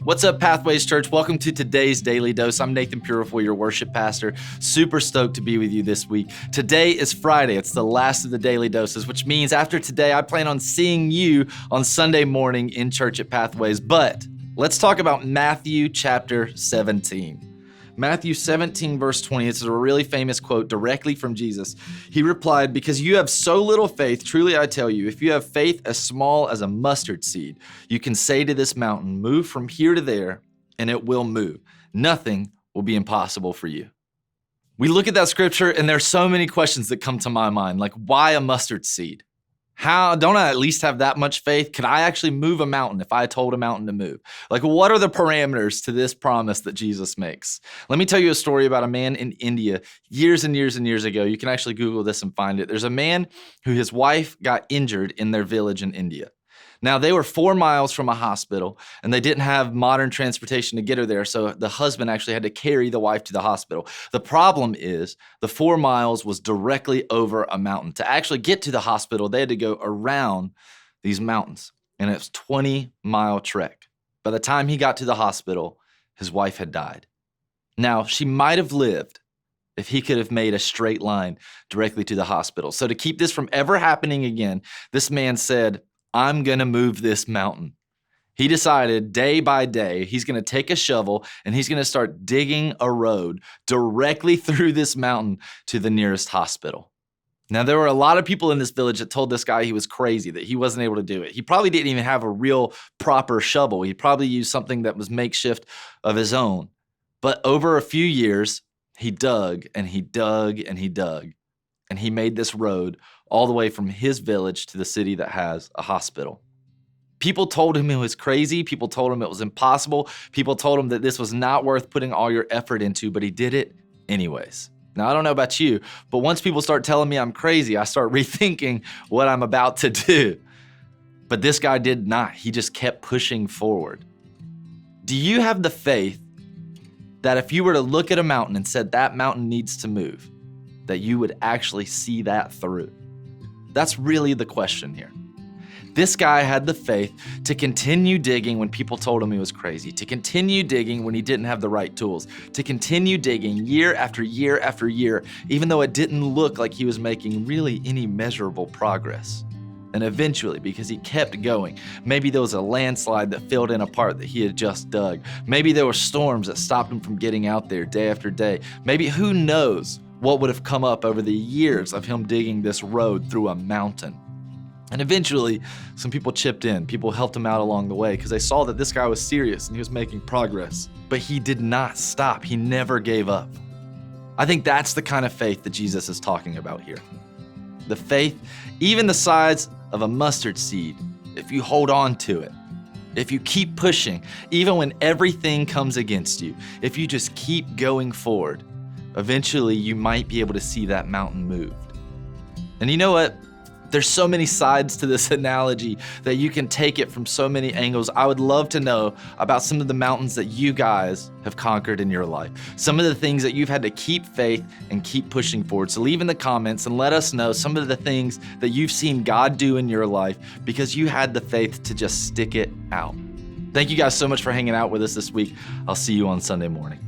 What's up, Pathways Church? Welcome to today's Daily Dose. I'm Nathan Purifoy, your worship pastor. Super stoked to be with you this week. Today is Friday. It's the last of the Daily Doses, which means after today, I plan on seeing you on Sunday morning in church at Pathways. But let's talk about Matthew chapter 17. Matthew 17, verse 20, it's a really famous quote directly from Jesus. He replied, "Because you have so little faith, truly I tell you, if you have faith as small as a mustard seed, you can say to this mountain, move from here to there, and it will move. Nothing will be impossible for you." We look at that scripture, and there's so many questions that come to my mind, like why a mustard seed? Don't I at least have that much faith? Could I actually move a mountain if I told a mountain to move? Like, what are the parameters to this promise that Jesus makes? Let me tell you a story about a man in India years and years and years ago. You can actually Google this and find it. There's a man who his wife got injured in their village in India. Now, they were 4 miles from a hospital, and they didn't have modern transportation to get her there, so the husband actually had to carry the wife to the hospital. The problem is the 4 miles was directly over a mountain. To actually get to the hospital, they had to go around these mountains, and it was a 20-mile trek. By the time he got to the hospital, his wife had died. Now, she might have lived if he could have made a straight line directly to the hospital. So to keep this from ever happening again, this man said, "I'm going to move this mountain." He decided day by day, he's going to take a shovel and he's going to start digging a road directly through this mountain to the nearest hospital. Now, there were a lot of people in this village that told this guy he was crazy, that he wasn't able to do it. He probably didn't even have a real proper shovel. He probably used something that was makeshift of his own. But over a few years, he dug and he dug and he dug, and he made this road all the way from his village to the city that has a hospital. People told him it was crazy. People told him it was impossible. People told him that this was not worth putting all your effort into, but he did it anyways. Now, I don't know about you, but once people start telling me I'm crazy, I start rethinking what I'm about to do. But this guy did not. He just kept pushing forward. Do you have the faith that if you were to look at a mountain and said that mountain needs to move, that you would actually see that through? That's really the question here. This guy had the faith to continue digging when people told him he was crazy, to continue digging when he didn't have the right tools, to continue digging year after year after year, even though it didn't look like he was making really any measurable progress. And eventually, because he kept going, maybe there was a landslide that filled in a part that he had just dug. Maybe there were storms that stopped him from getting out there day after day. Maybe, who knows what would have come up over the years of him digging this road through a mountain. And eventually, some people chipped in. People helped him out along the way because they saw that this guy was serious and he was making progress. But he did not stop. He never gave up. I think that's the kind of faith that Jesus is talking about here. The faith, even the size of a mustard seed, if you hold on to it, if you keep pushing, even when everything comes against you, if you just keep going forward, eventually you might be able to see that mountain moved. And you know what? There's so many sides to this analogy that you can take it from so many angles. I would love to know about some of the mountains that you guys have conquered in your life. Some of the things that you've had to keep faith and keep pushing forward. So leave in the comments and let us know some of the things that you've seen God do in your life because you had the faith to just stick it out. Thank you guys so much for hanging out with us this week. I'll see you on Sunday morning.